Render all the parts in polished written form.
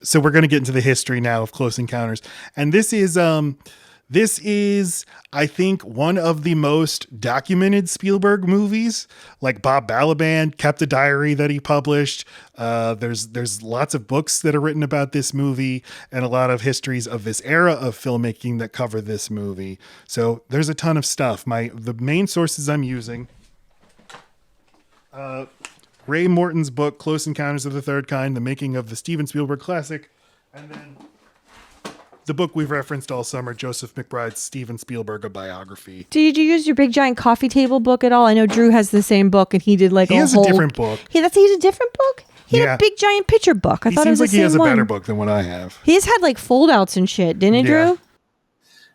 So we're going to get into the history now of Close Encounters. And this is, I think, one of the most documented Spielberg movies. Like Bob Balaban kept a diary that he published. There's lots of books that are written about this movie and a lot of histories of this era of filmmaking that cover this movie. So there's a ton of stuff. The main sources I'm using, Ray Morton's book, Close Encounters of the Third Kind, The Making of the Steven Spielberg Classic, and then the book we've referenced all summer, Joseph McBride's Steven Spielberg, a biography. Did you use your big giant coffee table book at all? I know Drew has the same book, and he did like he has a different book. He's a different book? He had a big giant picture book. I thought it was the same one. He seems like he has a better book than what I have. He's had like foldouts and shit, didn't he, Drew?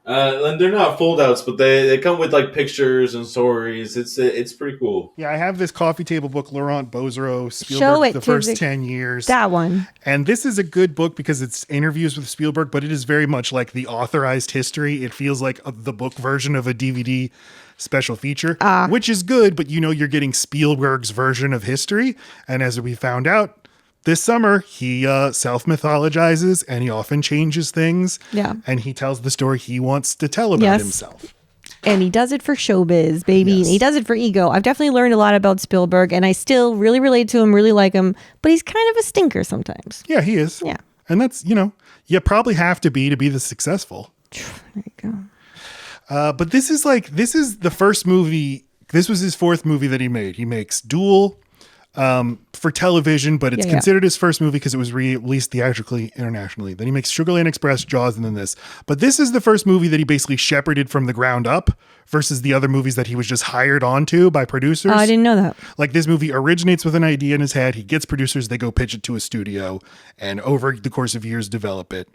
And they're not foldouts, but they come with like pictures and stories. It's pretty cool. Yeah, I have this coffee table book, Laurent Bozero, Spielberg, the first 10 years. That one. And this is a good book because it's interviews with Spielberg, but it is very much like the authorized history. It feels like the book version of a DVD special feature, which is good, but you're getting Spielberg's version of history. And as we found out, this summer, he self-mythologizes and he often changes things. Yeah. And he tells the story he wants to tell about himself. And he does it for showbiz, baby. Yes. And he does it for ego. I've definitely learned a lot about Spielberg, and I still really relate to him, really like him, but he's kind of a stinker sometimes. Yeah, he is. Yeah. And that's, you probably have to be the successful. There you go. But this is the first movie. This was his fourth movie that he made. He makes Duel, for television, but it's considered his first movie because it was released theatrically internationally. Then he makes Sugarland Express, Jaws, and then this. But this is the first movie that he basically shepherded from the ground up versus the other movies that he was just hired onto by producers. Oh, I didn't know that. Like this movie originates with an idea in his head. He gets producers, they go pitch it to a studio, and over the course of years develop it.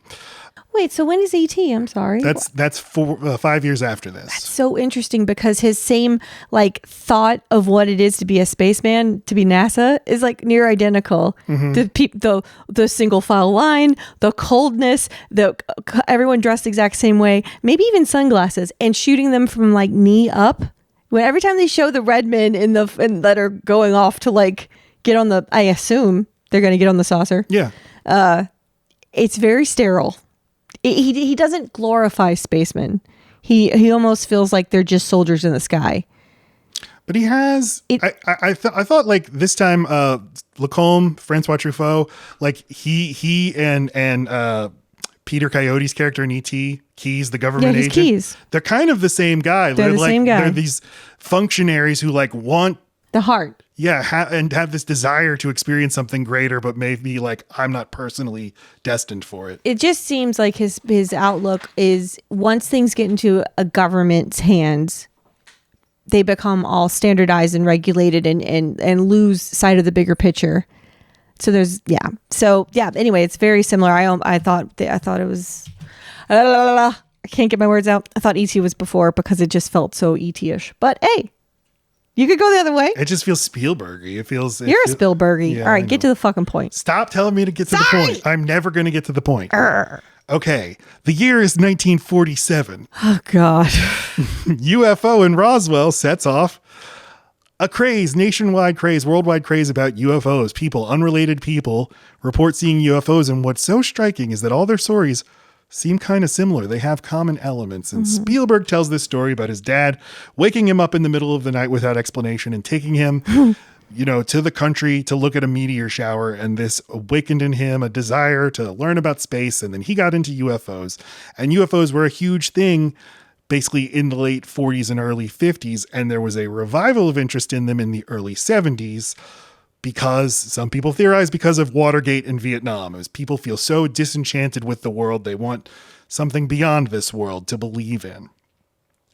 Wait, so when is E.T.? I'm sorry. That's 5 years after this. That's so interesting because his same thought of what it is to be a spaceman, to be NASA, is near identical. Mm-hmm. The single file line, the coldness, everyone dressed the exact same way, maybe even sunglasses, and shooting them from knee up. When every time they show the red men that are going off to get on the, I assume they're going to get on the saucer. Yeah. It's very sterile. He doesn't glorify spacemen. He almost feels like they're just soldiers in the sky. But he has. I thought this time, Lacombe, Francois Truffaut, he and Peter Coyote's character in E.T., Keyes, the government agent. Keyes. They're kind of the same guy. They're the same guy. They're these functionaries who want the heart. Yeah, and have this desire to experience something greater, but maybe I'm not personally destined for it. It just seems like his outlook is once things get into a government's hands, they become all standardized and regulated and lose sight of the bigger picture. So anyway, it's very similar. I thought it was I can't get my words out. I thought E.T. was before because it just felt so E.T.-ish. But hey, you could go the other way. It just feels Spielberg-y. You're a Spielberg-y. Yeah, all right, get to the fucking point. Stop telling me to get to the point. I'm never going to get to the point. Okay, the year is 1947. Oh, God. UFO in Roswell sets off a nationwide craze, worldwide craze about UFOs. Unrelated people, report seeing UFOs. And what's so striking is that all their stories seem kind of similar. They have common elements. And Spielberg tells this story about his dad waking him up in the middle of the night without explanation and taking him, to the country to look at a meteor shower. And this awakened in him a desire to learn about space. And then he got into UFOs. And UFOs were a huge thing basically in the late 40s and early 50s. And there was a revival of interest in them in the early 70s. Because some people theorize because of Watergate and Vietnam, as people feel so disenchanted with the world, they want something beyond this world to believe in.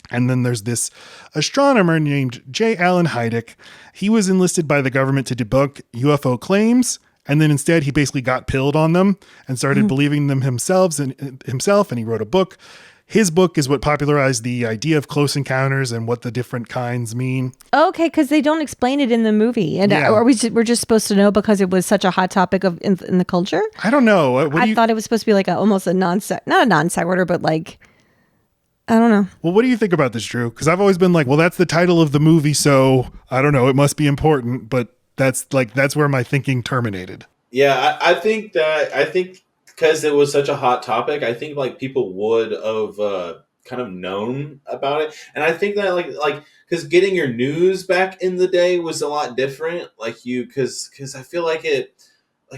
And then there's this astronomer named J. Allen Hynek. He was enlisted by the government to debunk UFO claims, and then instead he basically got pilled on them and started believing them himself, and he wrote a book. His book is what popularized the idea of close encounters and what the different kinds mean. Okay, because they don't explain it in the movie. And we're just supposed to know because it was such a hot topic in the culture? I don't know. I thought it was supposed to be almost a not a non sequitur, but I don't know. Well, what do you think about this, Drew? Because I've always been well, that's the title of the movie, so I don't know. It must be important, but that's where my thinking terminated. Yeah, I think because it was such a hot topic, I think like people would have kind of known about it, and I think that like because getting your news back in the day was a lot different. Like because I feel like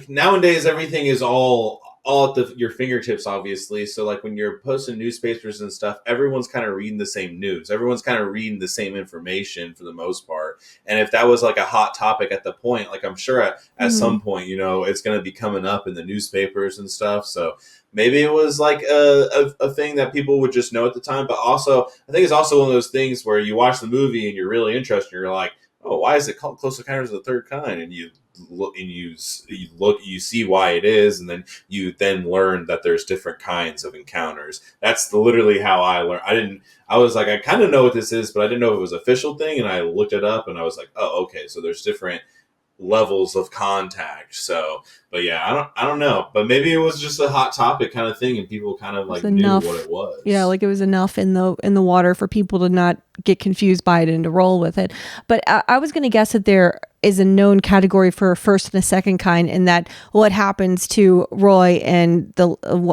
nowadays everything is all at your fingertips, obviously. So like when you're posting newspapers and stuff, everyone's kind of reading the same news. Everyone's kind of reading the same information for the most part. And if that was like a hot topic at the point, like I'm sure at some point, it's going to be coming up in the newspapers and stuff. So maybe it was like a thing that people would just know at the time. But also, I think it's also one of those things where you watch the movie and you're really interested. And you're like, oh, why is it called Close Encounters of the Third Kind? And you look and you see why it is, and then you learn that there's different kinds of encounters. That's literally how I learned. I was like, I kind of know what this is, but I didn't know if it was an official thing, and I looked it up and I was like, oh, okay, so there's different levels of contact. So, but yeah, I don't know, but maybe it was just a hot topic kind of thing and people kind of like knew what it was. Yeah, like it was enough in the water for people to not get confused by it and to roll with it. But I was going to guess that there is a known category for a first and a second kind, and that what happens to Roy and the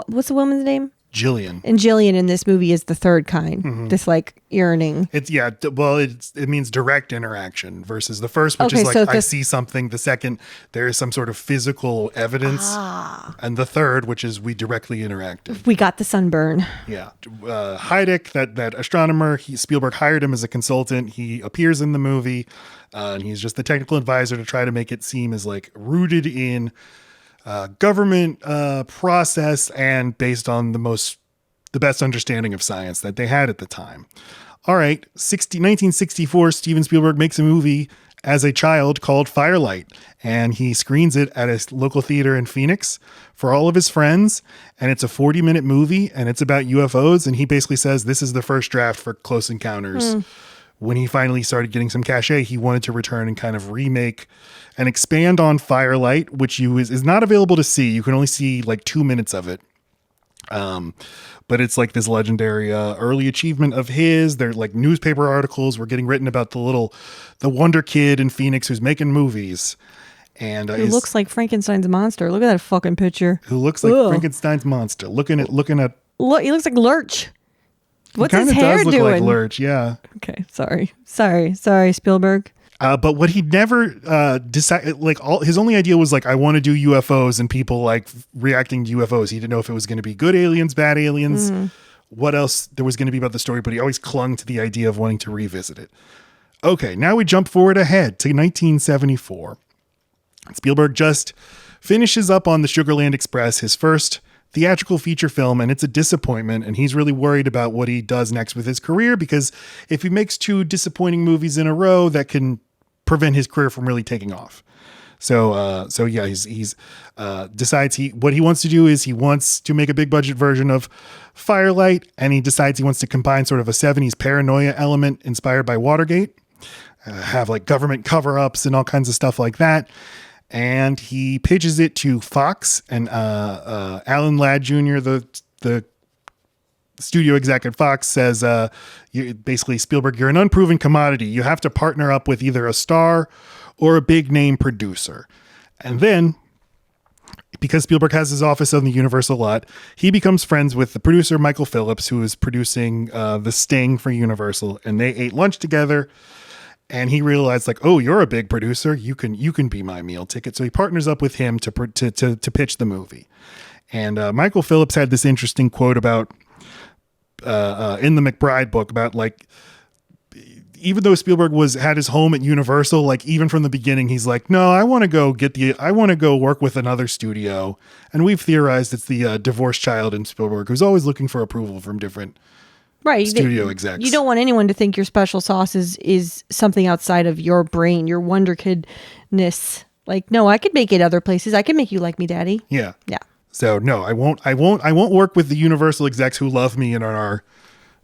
what's the woman's name? Jillian. And Jillian in this movie is the third kind. This like yearning. It means direct interaction versus the first, which is like I see something. The second, there is some sort of physical evidence. And the third, which is we directly interacted. We got the sunburn. Yeah. Heideck, that astronomer, Spielberg hired him as a consultant. He appears in the movie, and he's just the technical advisor to try to make it seem as like rooted in government process and based on the best understanding of science that they had at the time. All right, 1964, Steven Spielberg makes a movie as a child called Firelight, and he screens it at a local theater in Phoenix for all of his friends, and it's a 40-minute movie, and it's about UFOs, and he basically says this is the first draft for Close Encounters. When he finally started getting some cachet, he wanted to return and kind of remake and expand on Firelight, which is not available to see. You can only see like 2 minutes of it. But it's like this legendary early achievement of his. They're like newspaper articles were getting written about the wonder kid in Phoenix who's making movies. And Who looks like Frankenstein's monster. Look at that fucking picture. Who looks like Frankenstein's monster. Looking at. Look, he looks like Lurch. What's his hair doing? He kind of does look like Lurch, yeah. Okay, sorry, Spielberg. But what he never decided, like his only idea was like, I want to do UFOs and people like reacting to UFOs. He didn't know if it was going to be good aliens, bad aliens, what else there was going to be about the story, but he always clung to the idea of wanting to revisit it. Okay, now we jump forward ahead to 1974. Spielberg just finishes up on the Sugarland Express, his first theatrical feature film, and it's a disappointment, and he's really worried about what he does next with his career, because if he makes 2 disappointing movies in a row, that can prevent his career from really taking off. So yeah, he's decides what he wants to do is he wants to make a big budget version of Firelight, and he decides he wants to combine sort of a 70s paranoia element inspired by Watergate, have like government cover-ups and all kinds of stuff like that. And he pitches it to Fox, and Alan Ladd Jr., the studio exec at Fox, says, basically, Spielberg, you're an unproven commodity. You have to partner up with either a star or a big name producer. And then, because Spielberg has his office on the Universal lot, he becomes friends with the producer, Michael Phillips, who is producing The Sting for Universal. And they ate lunch together. And he realized, like, oh, you're a big producer. You can be my meal ticket. So he partners up with him to pitch the movie. And Michael Phillips had this interesting quote about in the McBride book about like, even though Spielberg had his home at Universal, like even from the beginning, he's like, no, I want to go work with another studio. And we've theorized it's the divorced child in Spielberg, who's always looking for approval from different studio execs. You don't want anyone to think your special sauce is something outside of your brain, your wonder kidness. Like, no, I could make it other places. I can make you like me, Daddy. Yeah. Yeah. So no, I won't work with the Universal execs who love me and are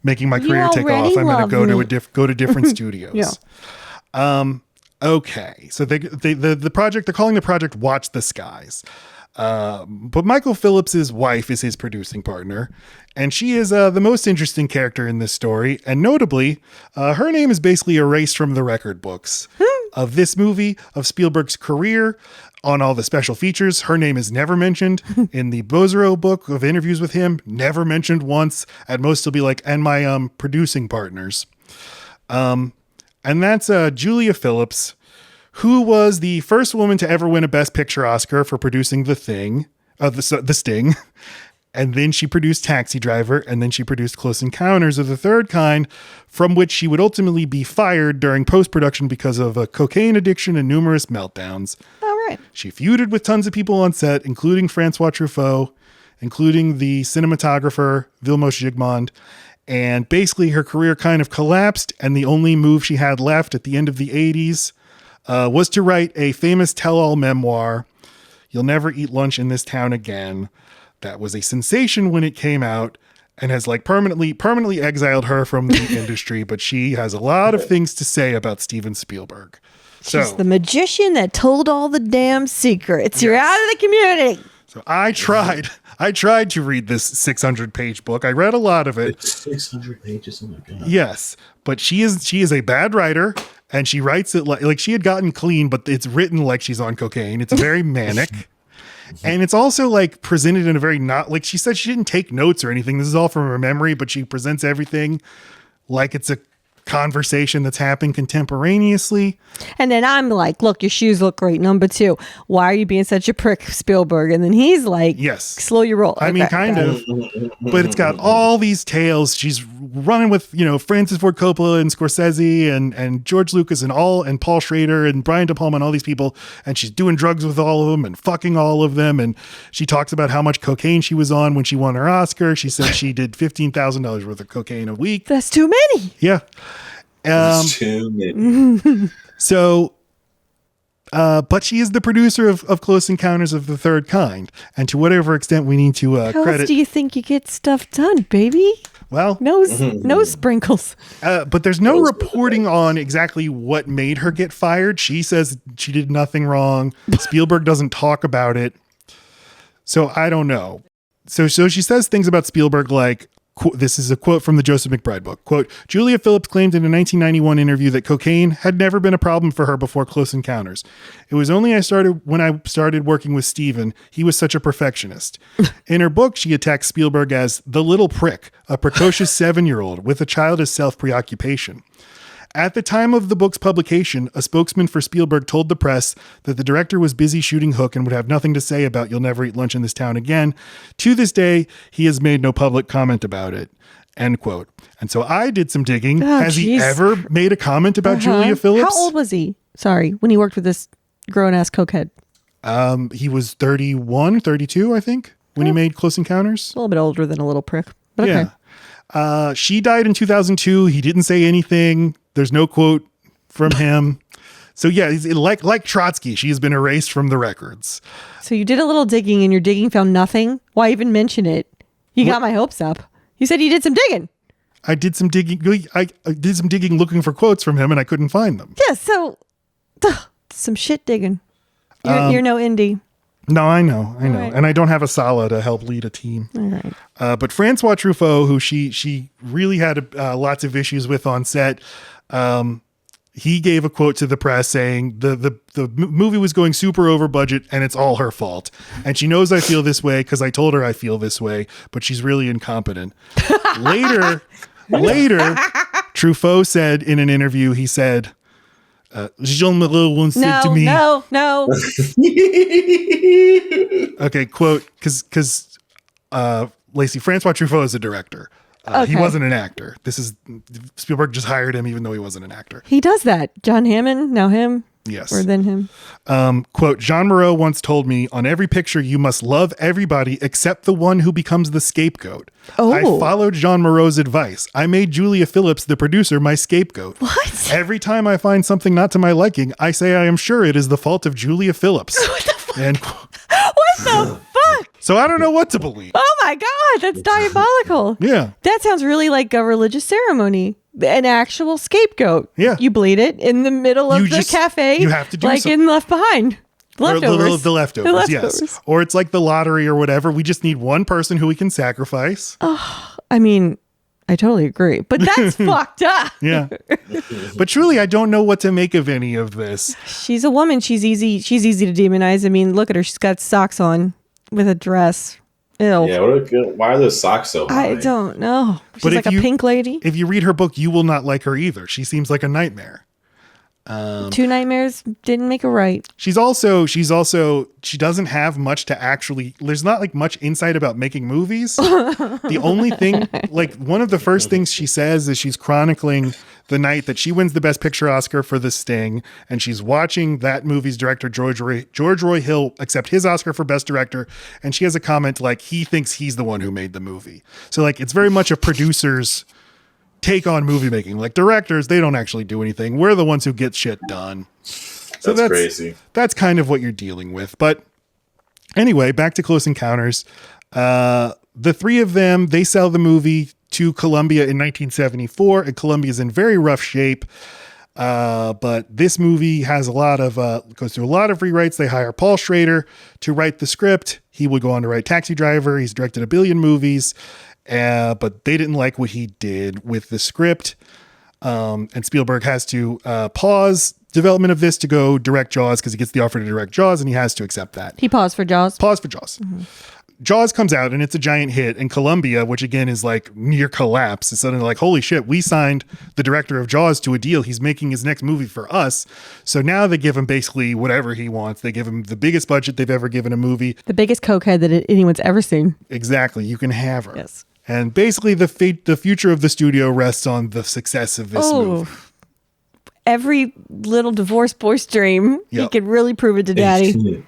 making my career take off. I'm going to go to different studios. Yeah. Okay. So the project, they're calling the project Watch the Skies. But Michael Phillips's wife is his producing partner, and she is the most interesting character in this story. And notably, her name is basically erased from the record books. of this movie, of Spielberg's career, on all the special features. Her name is never mentioned in the Bozero book of interviews with him. Never mentioned once. At most, he'll be like, and my producing partners. And that's Julia Phillips, who was the first woman to ever win a Best Picture Oscar for producing The Sting. And then she produced Taxi Driver, and then she produced Close Encounters of the Third Kind, from which she would ultimately be fired during post-production because of a cocaine addiction and numerous meltdowns. All right. She feuded with tons of people on set, including Francois Truffaut, including the cinematographer Vilmos Zsigmond, and basically her career kind of collapsed, and the only move she had left at the end of the 80s was to write a famous tell-all memoir, You'll Never Eat Lunch in This Town Again. That was a sensation when it came out and has like permanently exiled her from the industry, but she has a lot of things to say about Steven Spielberg. She's the magician that told all the damn secrets. Yes. You're out of the community. So I tried to read this 600-page book. I read a lot of it. It's 600 pages. Oh my God. Yes, but she is a bad writer, and she writes it like she had gotten clean, but it's written like she's on cocaine. It's very manic. And it's also like presented in a very not like she said she didn't take notes or anything. This is all from her memory, but she presents everything like it's a conversation that's happening contemporaneously. And then I'm like, look, your shoes look great. Number 2, why are you being such a prick, Spielberg? And then he's like, yes, slow your roll. I mean, kind of, but it's got all these tales. She's running with, Francis Ford Coppola and Scorsese and George Lucas and Paul Schrader and Brian De Palma and all these people. And she's doing drugs with all of them and fucking all of them. And she talks about how much cocaine she was on when she won her Oscar. She said she did $15,000 worth of cocaine a week. That's too many. Yeah. That's too many. So, but she is the producer of Close Encounters of the Third Kind. And to whatever extent we need to How credit. else do you think you get stuff done, baby? Well, no sprinkles. But there's no reporting on exactly what made her get fired. She says she did nothing wrong. Spielberg doesn't talk about it. So I don't know. So she says things about Spielberg like, this is a quote from the Joseph McBride book. Quote, Julia Phillips claimed in a 1991 interview that cocaine had never been a problem for her before Close Encounters. It was only when I started working with Steven, he was such a perfectionist. In her book, she attacks Spielberg as the little prick, a precocious 7-year-old with a childish self-preoccupation. At the time of the book's publication, a spokesman for Spielberg told the press that the director was busy shooting Hook and would have nothing to say about You'll Never Eat Lunch in This Town Again. To this day, he has made no public comment about it. End quote. And so I did some digging. Has he ever made a comment about Julia Phillips? How old was he? Sorry, when he worked with this grown-ass cokehead. He was 31, 32, I think, when he made Close Encounters. A little bit older than a little prick. But okay. Yeah. She died in 2002. He didn't say anything. There's no quote from him. So yeah, like Trotsky, she has been erased from the records. So you did a little digging and your digging found nothing? Why even mention it? You got my hopes up. You said you did some digging. I did some digging. I did some digging looking for quotes from him and I couldn't find them. Yeah, so some shit digging. You're no indie. No, I know. Right. And I don't have a Sala to help lead a team. All right. But Francois Truffaut, who she really had lots of issues with on set, he gave a quote to the press saying the movie was going super over budget and it's all her fault. And she knows I feel this way because I told her I feel this way, but she's really incompetent. Later, Truffaut said in an interview, he said, Jean Moreau once said to me. No. Okay, quote, because Lacey, Francois Truffaut is a director. He wasn't an actor. Spielberg just hired him even though he wasn't an actor. He does that. John Hammond, now him. Yes. Or then him. Quote, Jean Moreau once told me, on every picture, you must love everybody except the one who becomes the scapegoat. Oh. I followed Jean Moreau's advice. I made Julia Phillips, the producer, my scapegoat. What? Every time I find something not to my liking, I say I am sure it is the fault of Julia Phillips. What the fuck? End quote. What the fuck? So I don't know what to believe. Oh my God, that's diabolical. Yeah. That sounds really like a religious ceremony. An actual scapegoat. Yeah. You bleed it in the middle of the cafe. You have to do like something. in Left Behind. Leftovers. The leftovers, yes. Or it's like the lottery or whatever. We just need one person who we can sacrifice. Oh, I mean, I totally agree. But that's fucked up. Yeah. But truly, I don't know what to make of any of this. She's a woman. She's easy to demonize. I mean, look at her. She's got socks on with a dress. Ew. Yeah, why are those socks so high? I don't know. She's But like a pink lady. If you read her book, you will not like her either. She seems like a nightmare. Two nightmares didn't make a right. She doesn't have much to actually, there's not like much insight about making movies. The only thing, like one of the first things she says is she's chronicling the night that she wins the Best Picture Oscar for The Sting, and she's watching that movie's director, George Roy Hill, accept his Oscar for Best Director, and she has a comment like he thinks he's the one who made the movie. So like it's very much a producer's take on movie making. Like directors, they don't actually do anything. We're the ones who get shit done. So that's crazy. That's kind of what you're dealing with. But anyway, back to Close Encounters. The three of them, they sell the movie to Columbia in 1974, and Columbia's in very rough shape. But this movie has goes through a lot of rewrites. They hire Paul Schrader to write the script. He would go on to write Taxi Driver. He's directed a billion movies. But they didn't like what he did with the script. And Spielberg has to pause development of this to go direct Jaws because he gets the offer to direct Jaws and he has to accept that. He paused for Jaws. Mm-hmm. Jaws comes out and it's a giant hit, and Columbia, which again is like near collapse, is suddenly like, holy shit, we signed the director of Jaws to a deal. He's making his next movie for us. So now they give him basically whatever he wants. They give him the biggest budget they've ever given a movie. The biggest cokehead that anyone's ever seen. Exactly. You can have her. Yes. And basically the future of the studio rests on the success of this movie. Every little divorced boy's dream. Yep. He could really prove it to daddy.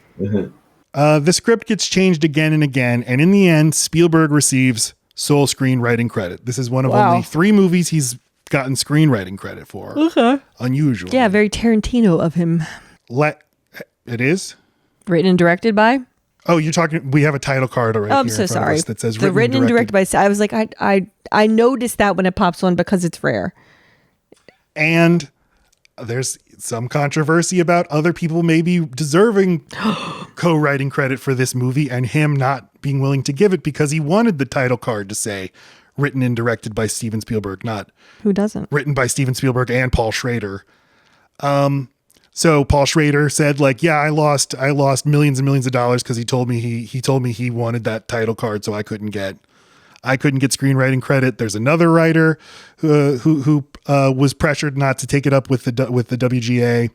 The script gets changed again and again. And in the end, Spielberg receives sole screenwriting credit. This is one of only 3 movies he's gotten screenwriting credit for. Okay. Unusual. Yeah, very Tarantino of him. It is? Written and directed by? Oh, you're talking. We have a title card already. I'm so sorry. That says written and directed by. I was like, I noticed that when it pops on because it's rare. And there's some controversy about other people maybe deserving co-writing credit for this movie and him not being willing to give it because he wanted the title card to say written and directed by Steven Spielberg, not who doesn't written by Steven Spielberg and Paul Schrader. So Paul Schrader said like, yeah, I lost millions and millions of dollars because he told me he wanted that title card, so I couldn't get screenwriting credit. There's another writer who was pressured not to take it up with the WGA.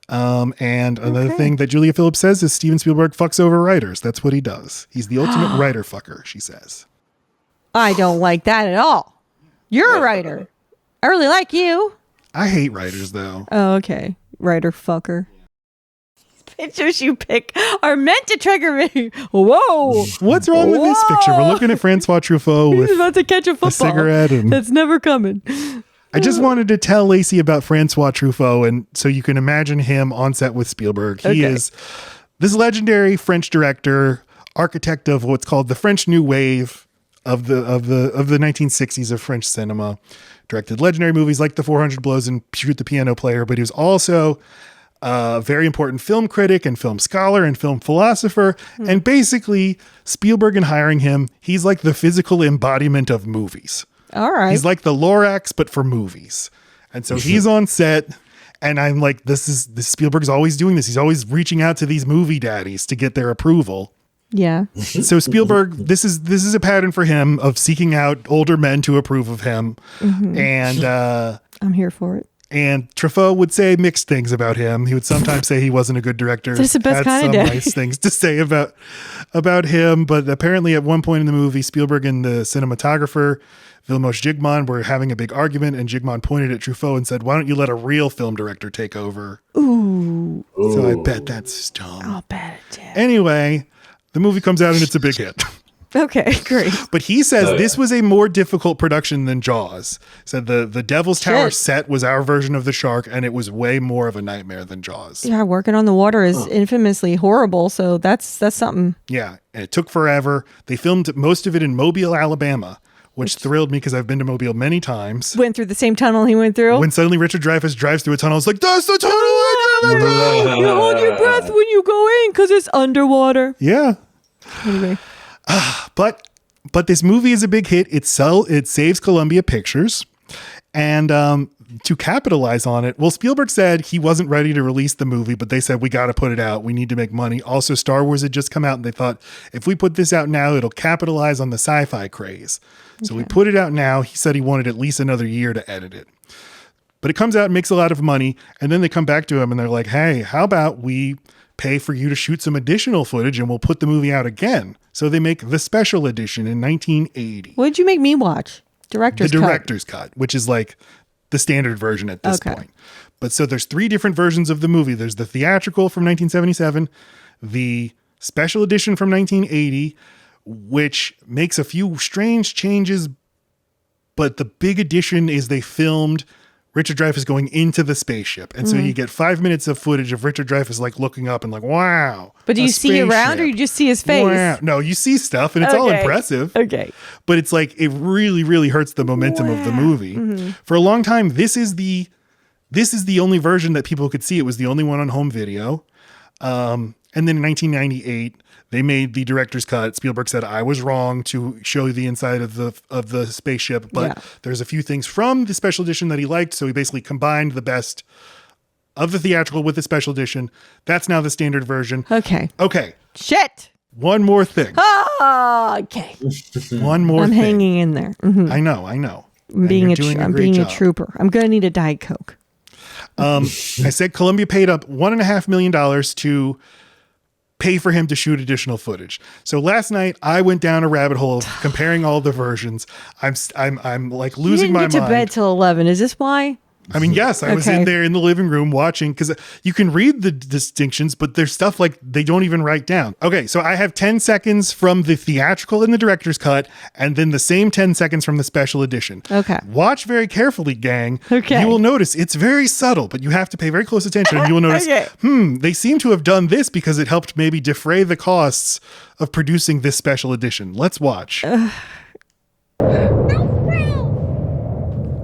And another thing that Julia Phillips says is Steven Spielberg fucks over writers. That's what he does. He's the ultimate writer fucker, she says. I don't like that at all. You're a writer. I really like you. I hate writers though. Oh, okay. Writer fucker. Pictures you pick are meant to trigger me. Whoa. What's wrong with this picture? We're looking at Francois Truffaut with about to catch a football. A cigarette. And that's never coming. I just wanted to tell Lacey about Francois Truffaut, and so you can imagine him on set with Spielberg. He is this legendary French director, architect of what's called the French New Wave of the 1960s of French cinema. Directed legendary movies like The 400 Blows and Shoot the Piano Player, but he was also a very important film critic and film scholar and film philosopher. And basically, Spielberg in hiring him, he's like the physical embodiment of movies. All right. He's like the Lorax, but for movies. And so he's on set, and I'm like, this Spielberg's always doing this. He's always reaching out to these movie daddies to get their approval. Yeah. So Spielberg, this is a pattern for him of seeking out older men to approve of him. Mm-hmm. And I'm here for it. And Truffaut would say mixed things about him. He would sometimes say he wasn't a good director. That's the best kind of day. Nice things to say about him. But apparently at one point in the movie, Spielberg and the cinematographer, Vilmos Zsigmond, were having a big argument, and Zsigmond pointed at Truffaut and said, why don't you let a real film director take over? Ooh. So I bet that's dumb. I'll bet it did. Anyway, the movie comes out and it's a big hit. Okay, great. But he says this was a more difficult production than Jaws. Said the Devil's Tower set was our version of the shark, and it was way more of a nightmare than Jaws. Yeah, working on the water is infamously horrible, so that's something. Yeah, and it took forever. They filmed most of it in Mobile, Alabama, which thrilled me because I've been to Mobile many times. Went through the same tunnel he went through? When suddenly Richard Dreyfuss drives through a tunnel, it's like, that's the tunnel I remember! You hold your breath when you go in because it's underwater. Yeah. Anyway. But But this movie is a big hit. It saves Columbia Pictures. And to capitalize on it, well, Spielberg said he wasn't ready to release the movie, but they said, we got to put it out. We need to make money. Also, Star Wars had just come out, and they thought, if we put this out now, it'll capitalize on the sci-fi craze. So we put it out now. He said he wanted at least another year to edit it. But it comes out and makes a lot of money. And then they come back to him and they're like, hey, how about we pay for you to shoot some additional footage and we'll put the movie out again. So they make the special edition in 1980. What did you make me watch? Director's Cut, which is like the standard version at this point. But so there's 3 different versions of the movie. There's the theatrical from 1977, the special edition from 1980, which makes a few strange changes. But the big addition is they filmed Richard Dreyfuss going into the spaceship. And so you get 5 minutes of footage of Richard Dreyfuss like looking up and like, wow. But do you see around or you just see his face? Wow. No, you see stuff and it's all impressive. Okay. But it's like, it really, really hurts the momentum of the movie. For a long time, this is the only version that people could see. It was the only one on home video. And then in 1998, they made the director's cut. Spielberg said, I was wrong to show you the inside of the spaceship, but there's a few things from the special edition that he liked. So he basically combined the best of the theatrical with the special edition. That's now the standard version. Okay. Shit. One more thing. Okay. One more I'm thing. hanging in there. Mm-hmm. I know. I'm being a trooper. I'm going to need a Diet Coke. I said Columbia paid up $1.5 million to pay for him to shoot additional footage. So last night I went down a rabbit hole of comparing all the versions. I'm like losing my mind. You didn't get to bed till 11. Is this why? I mean, yes, I was in there in the living room watching because you can read the distinctions, but there's stuff like they don't even write down. Okay, so I have 10 seconds from the theatrical and the director's cut, and then the same 10 seconds from the special edition. Okay. Watch very carefully, gang. Okay. You will notice it's very subtle, but you have to pay very close attention, and you will notice, they seem to have done this because it helped maybe defray the costs of producing this special edition. Let's watch.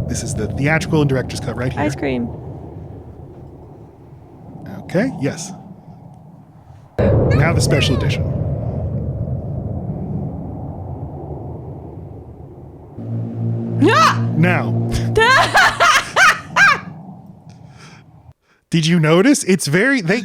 This is the theatrical and director's cut right here. Ice cream. Okay, yes. Now the special edition. Now. Did you notice? It's very they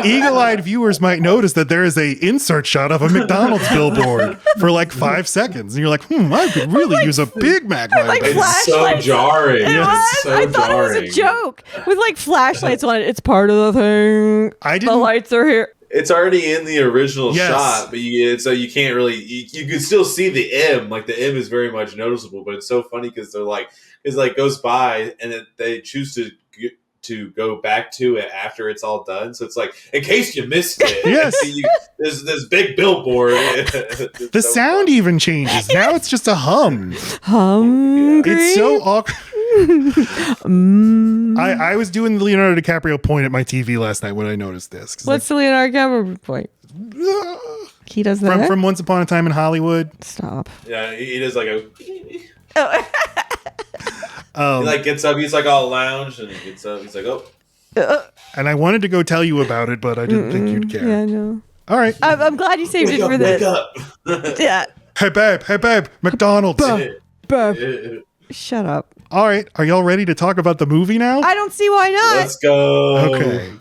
eagle-eyed viewers might notice that there is a insert shot of a McDonald's billboard for like 5 seconds. And you're like, I could really use a Big Mac right like now. It's so jarring. It's so I thought jarring. it was a joke with like flashlights on it. It's part of the thing. The lights are here. It's already in the original shot, but so you can't really. You can still see the M. Like the M is very much noticeable, but it's so funny because they're like, it's like goes by and they choose to go back to it after it's all done. So it's like, in case you missed it, yes, there's this big billboard. The sound even changes. Now it's just a hum. Hungry. It's so awkward. I was doing the Leonardo DiCaprio point at my TV last night when I noticed this. What's the Leonardo DiCaprio point? He does that from Once Upon a Time in Hollywood. Stop. Yeah, he does like a. He like gets up. He's like all lounged, and he gets up. He's like, oh. And I wanted to go tell you about it, but I didn't think you'd care. Yeah, no. All right. I'm glad you saved it for this. Yeah. Hey babe, McDonald's. Babe. Shut up. All right. Are y'all ready to talk about the movie now? I don't see why not. Let's go. Okay.